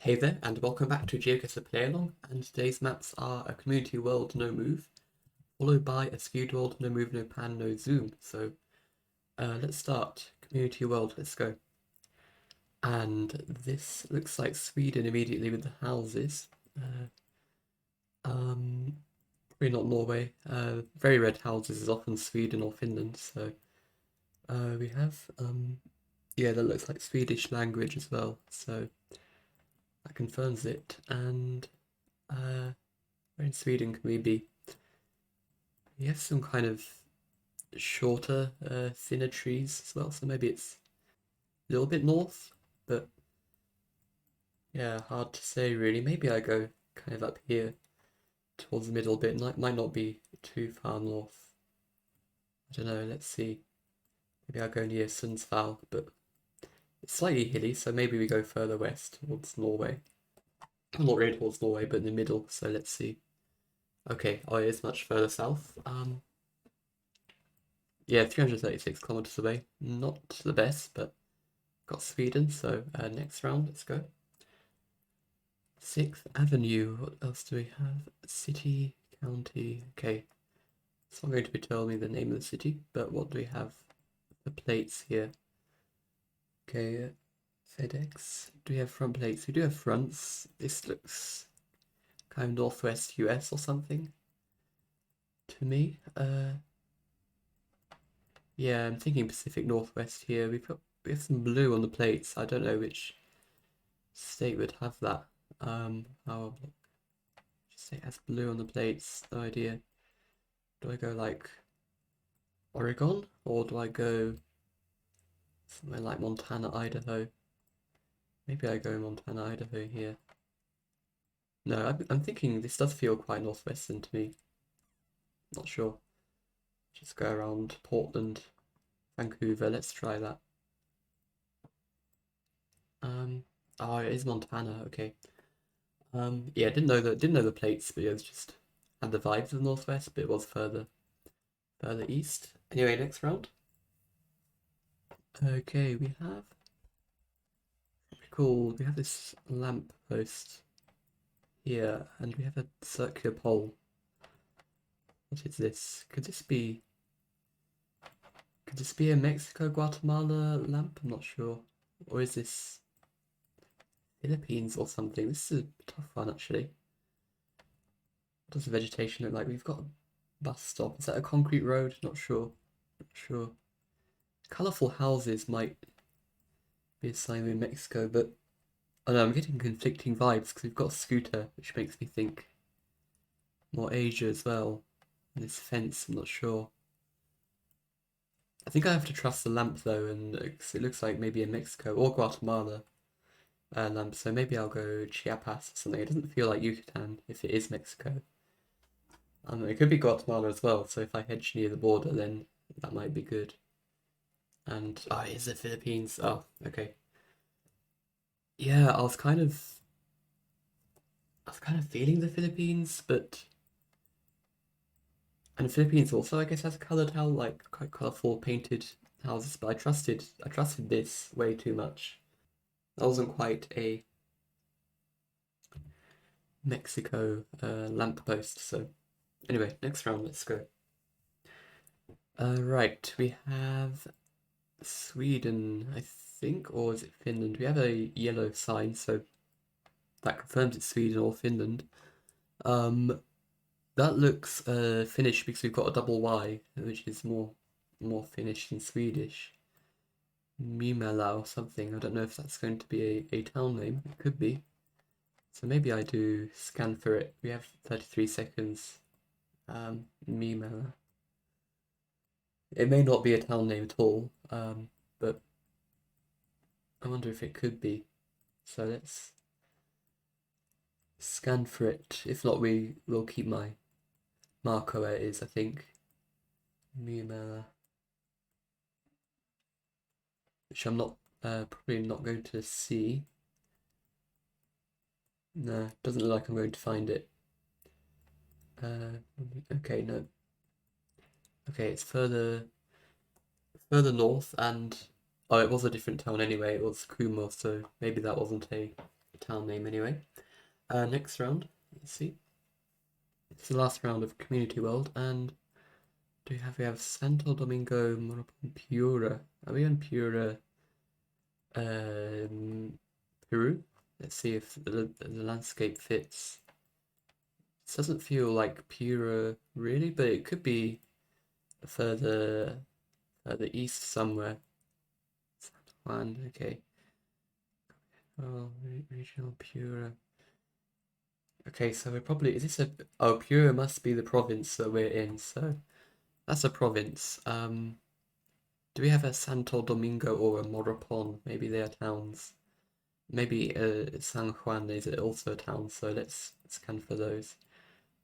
Hey there, and welcome back to GeoGuessr Play Along, and today's maps are a community world no move, followed by a skewed world no move, no pan, no zoom. So let's start. Community world, let's go. And this looks like Sweden immediately with the houses. Probably not Norway. Very red houses is often Sweden or Finland, so we have yeah, that looks like Swedish language as well, so that confirms it. And where in Sweden can we be? We have some kind of shorter, thinner trees as well, so maybe it's a little bit north, but yeah, hard to say really. Maybe I go kind of up here towards the middle bit, might not be too far north. I don't know, let's see. Maybe I'll go near Sundsvall, but it's slightly hilly, so maybe we go further west towards Norway. Not really towards Norway, but in the middle, so let's see. Okay, oh, it is much further south. Yeah, 336 kilometers away. Not the best, but got Sweden, so next round, let's go. 6th Avenue, what else do we have? City, county, okay. It's not going to be telling me the name of the city, but what do we have? The plates here. Okay, FedEx. Do we have front plates? We do have fronts. This looks kind of northwest US or something to me. Yeah, I'm thinking Pacific Northwest here. We have some blue on the plates. I don't know which state would have that. Our state has blue on the plates. No idea. Do I go like Oregon or do I go somewhere like Montana, Idaho? Maybe I go Montana, Idaho here. No, I'm thinking this does feel quite northwestern to me. Not sure. Just go around Portland, Vancouver. Let's try that. Oh, it is Montana. Okay. Yeah, didn't know the plates, but yeah, it's just had the vibes of the Northwest, but it was further east. Anyway, next round. Okay, we have cool. We have this lamp post here, and we have a circular pole. What is this? Could this be a Mexico Guatemala lamp? I'm not sure. Or is this Philippines or something? This is a tough one actually. What does the vegetation look like? We've got a bus stop. Is that a concrete road? Not sure. Not sure. Colourful houses might be a sign in Mexico, but I don't know, I'm getting conflicting vibes because we've got a scooter, which makes me think more Asia as well. And this fence, I'm not sure. I think I have to trust the lamp though, and it looks like maybe a Mexico or Guatemala lamp, so maybe I'll go Chiapas or something. It doesn't feel like Yucatan if it is Mexico. It could be Guatemala as well, so if I hedge near the border, then that might be good. And oh, it is the Philippines. Oh, okay. Yeah, I was kind of feeling the Philippines, but and the Philippines also, I guess, has a coloured house, like quite colourful painted houses. But I trusted this way too much. That wasn't quite a Mexico lamppost. So anyway, next round, let's go. Right, we have Sweden, I think, or is it Finland? We have a yellow sign, so that confirms it's Sweden or Finland. Um, that looks Finnish because we've got a double Y, which is more Finnish than Swedish. Mimela or something. I don't know if that's going to be a town name. It could be. So maybe I do scan for it. We have 33 seconds. Mimela. It may not be a town name at all, but I wonder if it could be. So let's scan for it. If not, we will keep my marker where it is, I think. Mimela. Which I'm not probably not going to see. No, doesn't look like I'm going to find it. Okay, no. Okay, it's further north, and oh, it was a different town anyway. It was Kumo, so maybe that wasn't a town name anyway. Next round, let's see. It's the last round of Community World, and we have Santo Domingo, Morocco, Piura. Are we in Piura, Peru? Let's see if the landscape fits. This doesn't feel like Piura really, but it could be further east somewhere. San Juan, okay. Oh, regional Piura. Okay, so we're probably, is this a, oh, Piura must be the province that we're in, so that's a province. Do we have a Santo Domingo or a Morropon? Maybe they are towns. Maybe San Juan is also a town, so let's scan for those.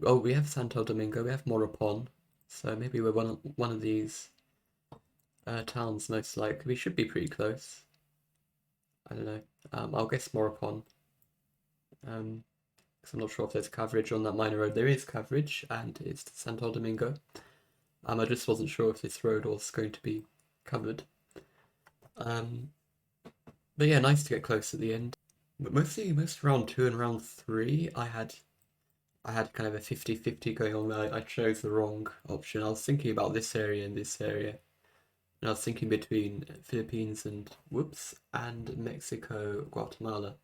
Oh, we have Santo Domingo, we have Morropon, so maybe we're one of these towns most likely. We should be pretty close. I don't know. I'll guess Morropon. Because I'm not sure if there's coverage on that minor road. There is coverage, and it's Santo Domingo. I just wasn't sure if this road was going to be covered. But yeah, nice to get close at the end. But most round 2 and round 3, I had kind of a 50-50 going on there. I chose the wrong option. I was thinking about this area and this area. And I was thinking between Philippines and Mexico, Guatemala.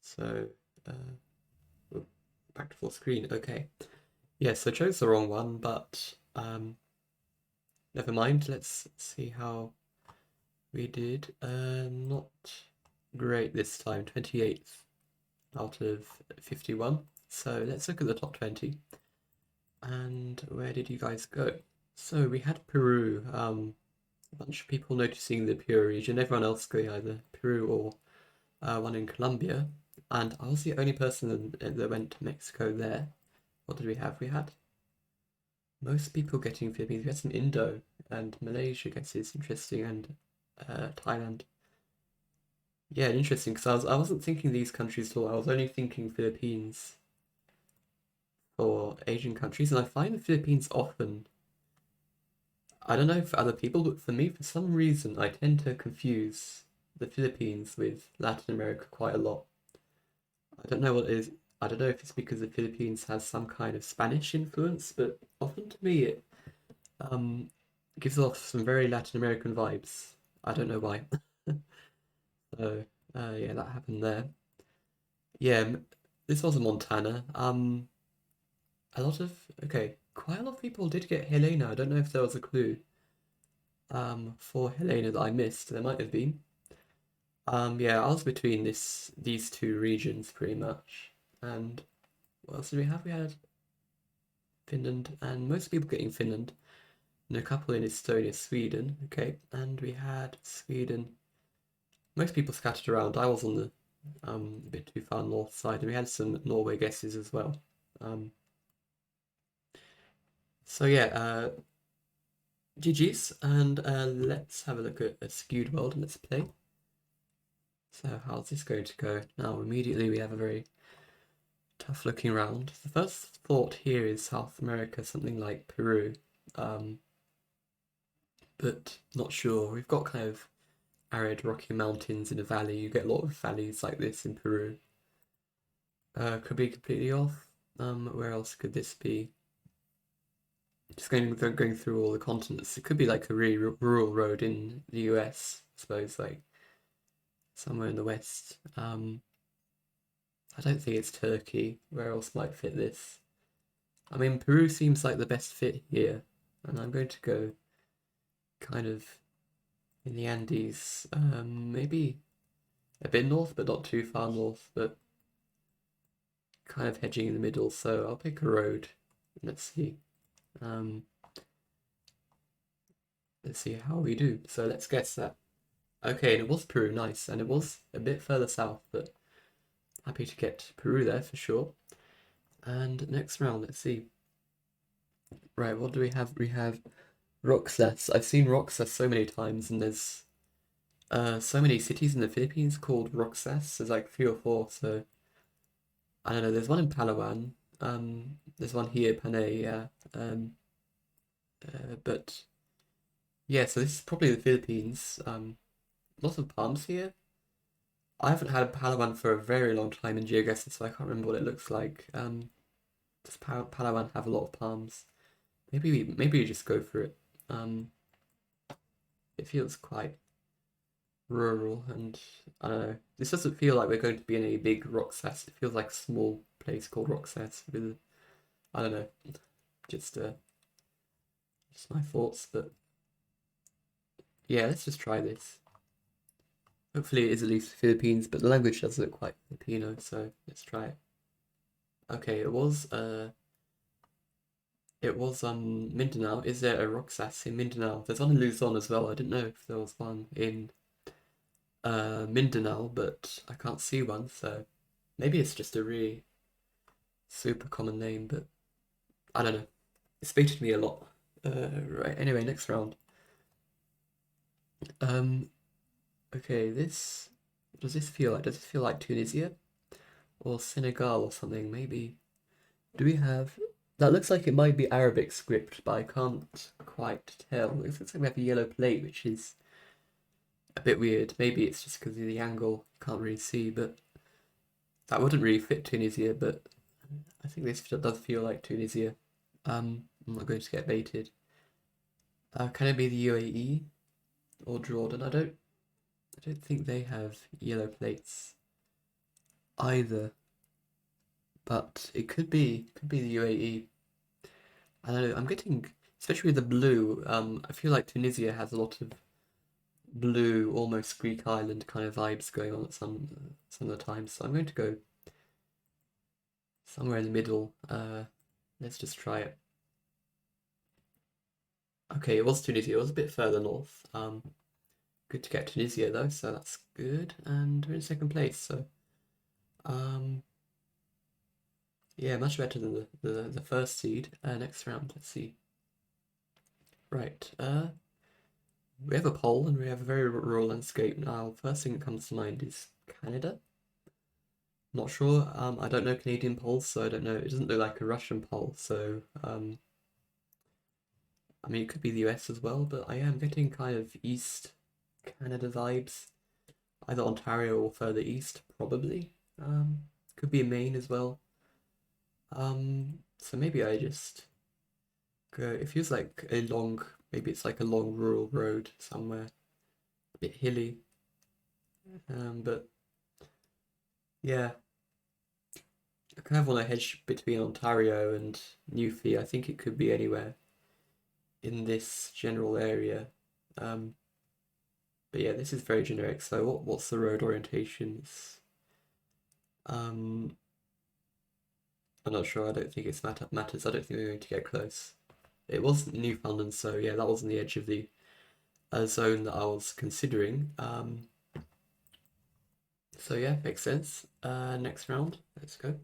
So, back to full screen. Okay. Yeah, so I chose the wrong one, but never mind. Let's see how we did. Not great this time. 28th out of 51. So let's look at the top 20. And where did you guys go? So we had Peru. A bunch of people noticing the Peru region. Everyone else going either Peru or one in Colombia. And I was the only person that went to Mexico there. What did we have? We had most people getting Philippines. We had some Indo and Malaysia, I guess is interesting, and Thailand. Yeah, interesting, because I wasn't thinking these countries at all. I was only thinking Philippines for Asian countries, and I find the Philippines often, I don't know for other people, but for me, for some reason, I tend to confuse the Philippines with Latin America quite a lot. I don't know what it is. I don't know if it's because the Philippines has some kind of Spanish influence, but often to me it um, gives off some very Latin American vibes. I don't know why. So yeah, that happened there. Yeah, this was a Montana. Quite a lot of people did get Helena. I don't know if there was a clue for Helena that I missed. There might have been. Yeah, I was between these two regions pretty much. And what else did we have? We had Finland, and most people getting Finland, and a couple in Estonia, Sweden. Okay, and we had Sweden. Most people scattered around. I was on the a bit too far north side, and we had some Norway guesses as well. So yeah, GG's, and let's have a look at a skewed world and let's play. So how's this going to go? Now immediately we have a very tough looking round. The first thought here is South America, something like Peru, but not sure. We've got kind of arid rocky mountains in a valley. You get a lot of valleys like this in Peru. Could be completely off. Where else could this be? Just going through all the continents. It could be like a really rural road in the US, I suppose, like somewhere in the West. I don't think it's Turkey. Where else might fit this? I mean, Peru seems like the best fit here, and I'm going to go kind of in the Andes, maybe a bit north, but not too far north, but kind of hedging in the middle. So I'll pick a road. Let's see. Let's see how we do. So let's guess that. Okay, and it was Peru, nice, and it was a bit further south, but happy to get Peru there for sure. And next round, let's see. Right, what do we have? We have Roxas. I've seen Roxas so many times, and there's so many cities in the Philippines called Roxas. There's like 3 or 4, so I don't know. There's one in Palawan. There's one here, Panay, yeah. But yeah, so this is probably the Philippines. Lots of palms here. I haven't had a Palawan for a very long time in GeoGuessr, so I can't remember what it looks like. Does Palawan have a lot of palms? Maybe we just go for it. Um, it feels quite rural, and I don't know. This doesn't feel like we're going to be in a big Roxas. It feels like a small place called Roxas with, I don't know, just just my thoughts. But yeah, let's just try this. Hopefully it is at least the Philippines, but the language does look quite Filipino, so let's try it. Okay, it was Mindanao. Is there a Roxas in Mindanao? There's one in Luzon as well. I didn't know if there was one in Mindanao, but I can't see one, so maybe it's just a really super common name, but I don't know. It's baited me a lot. Right, anyway, next round. Um, okay, what does this feel like? Does it feel like Tunisia or Senegal or something? Maybe. Do we have, that looks like it might be Arabic script, but I can't quite tell. It looks like we have a yellow plate, which is a bit weird. Maybe it's just because of the angle, can't really see, but that wouldn't really fit Tunisia, but I think this does feel like Tunisia. I'm not going to get baited. Can it be the UAE or Jordan? I don't think they have yellow plates either, but it could be the UAE. I don't know. I'm getting, especially with the blue. I feel like Tunisia has a lot of blue, almost Greek island kind of vibes going on at some of the time. So I'm going to go somewhere in the middle. Let's just try it. Okay, it was Tunisia. It was a bit further north. Good to get Tunisia though, so that's good. And we're in second place, so um, yeah, much better than the first seed. Next round, let's see. Right. We have a pole and we have a very rural landscape. Now, first thing that comes to mind is Canada. Not sure. I don't know Canadian poles, so I don't know. It doesn't look like a Russian pole, so I mean, it could be the US as well, but I am getting kind of East Canada vibes. Either Ontario or further east, probably. Could be Maine as well. So maybe I just go. It feels like a long, maybe it's like a long rural road somewhere, a bit hilly. But yeah, I kind of want to hedge between Ontario and Newfie. I think it could be anywhere in this general area. Um, but yeah, this is very generic. So what's the road orientations? Um, I'm not sure. I don't think it's matters. I don't think we're going to get close. It was Newfoundland, so yeah, that was on the edge of the zone that I was considering. So yeah, makes sense. Next round, let's go.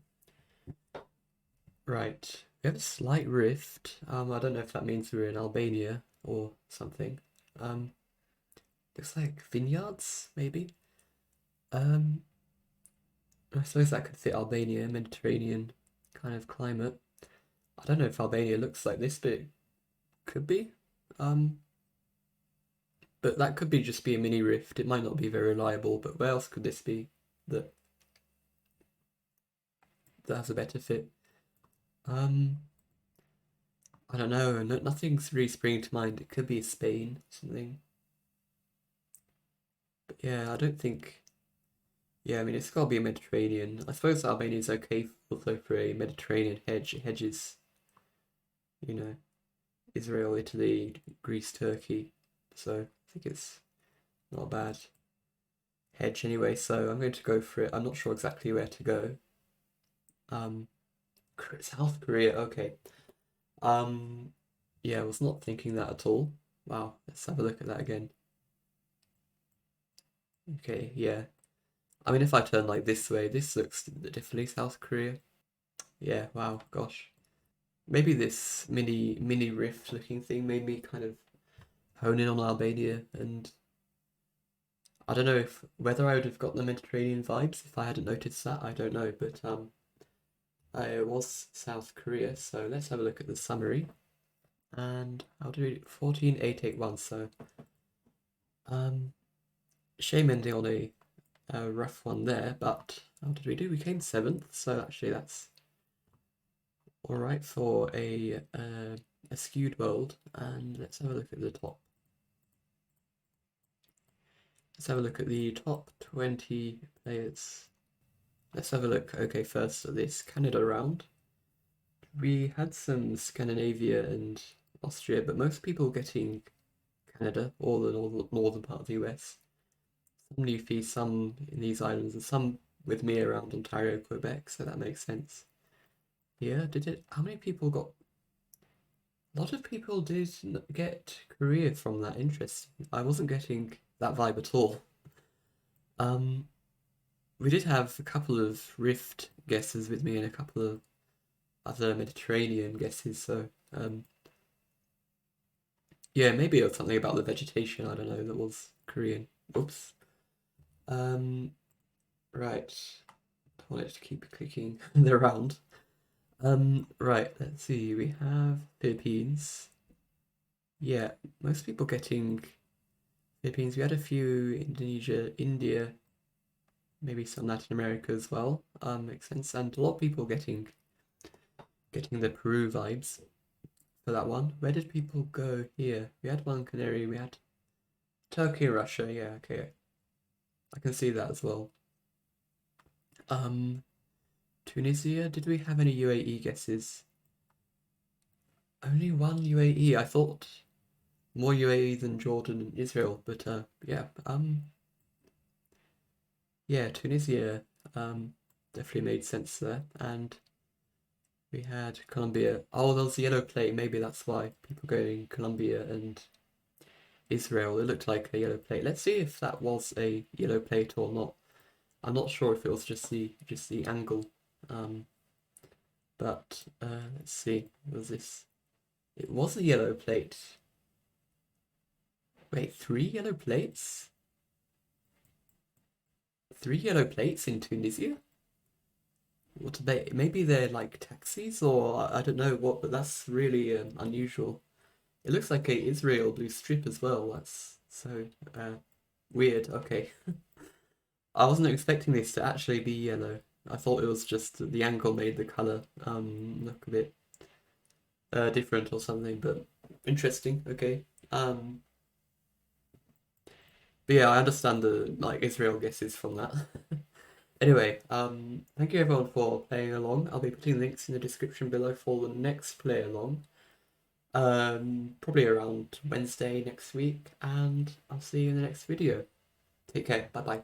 Right, we have a slight rift. I don't know if that means we're in Albania or something. Um, looks like vineyards, maybe. Um, I suppose that could fit Albania, Mediterranean kind of climate. I don't know if Albania looks like this, but it could be. Um, but that could be just be a mini rift. It might not be very reliable, but where else could this be that that has a better fit? Um, I don't know. No, nothing's really springing to mind. It could be Spain, something. But yeah, I don't think. Yeah, I mean it's got to be a Mediterranean. I suppose Albania is okay also for a Mediterranean hedge. It hedges, you know, Israel, Italy, Greece, Turkey. So I think it's not a bad hedge anyway. So I'm going to go for it. I'm not sure exactly where to go. Um, South Korea. Okay. Um, yeah, I was not thinking that at all. Wow, let's have a look at that again. Okay, yeah. I mean, if I turn like this way, this looks definitely South Korea. Yeah, wow, gosh. Maybe this mini rift looking thing made me kind of hone in on Albania, and I don't know if whether I would have got the Mediterranean vibes if I hadn't noticed that. I don't know, but it was South Korea. So let's have a look at the summary. And how do we 14881? So shame ending on a a rough one there, but how did we do? We came 7th, so actually that's alright for a skewed world. And let's have a look at the top. Let's have a look at the top 20 players. Let's have a look, okay, first at this Canada round. We had some Scandinavia and Austria, but most people getting Canada, or the northern part of the US. Some Newfie, some in these islands, and some with me around Ontario, Quebec, so that makes sense. Yeah, did it? How many people got? A lot of people did get Korea from that. Interesting. I wasn't getting that vibe at all. Um, we did have a couple of Rift guesses with me and a couple of other Mediterranean guesses, so yeah, maybe it was something about the vegetation, I don't know, that was Korean. Oops. Right. I want it to keep clicking around. Right, let's see. We have Philippines. Yeah, most people getting Philippines. We had a few Indonesia, India, maybe some Latin America as well. Makes sense. And a lot of people getting the Peru vibes for that one. Where did people go here? We had one Canary, we had Turkey, Russia. Yeah, okay. I can see that as well. Tunisia, did we have any UAE guesses? Only one UAE. I thought more UAE than Jordan and Israel, but yeah. Yeah, Tunisia definitely made sense there. And we had Colombia. Oh, there was a yellow plate. Maybe that's why people going Colombia and Israel. It looked like a yellow plate. Let's see if that was a yellow plate or not. I'm not sure if it was just the angle. But let's see. Was this? It was a yellow plate. Wait, 3 yellow plates? 3 yellow plates in Tunisia? What are they? Maybe they're like taxis, or I don't know what, but that's really unusual. It looks like a Israel blue strip as well. That's so weird. Okay. I wasn't expecting this to actually be yellow. I thought it was just the angle made the color look a bit different or something, but interesting. Okay. But yeah, I understand the like Israel guesses from that. Anyway, thank you everyone for playing along. I'll be putting links in the description below for the next play along. Probably around Wednesday next week, and I'll see you in the next video. Take care. Bye bye.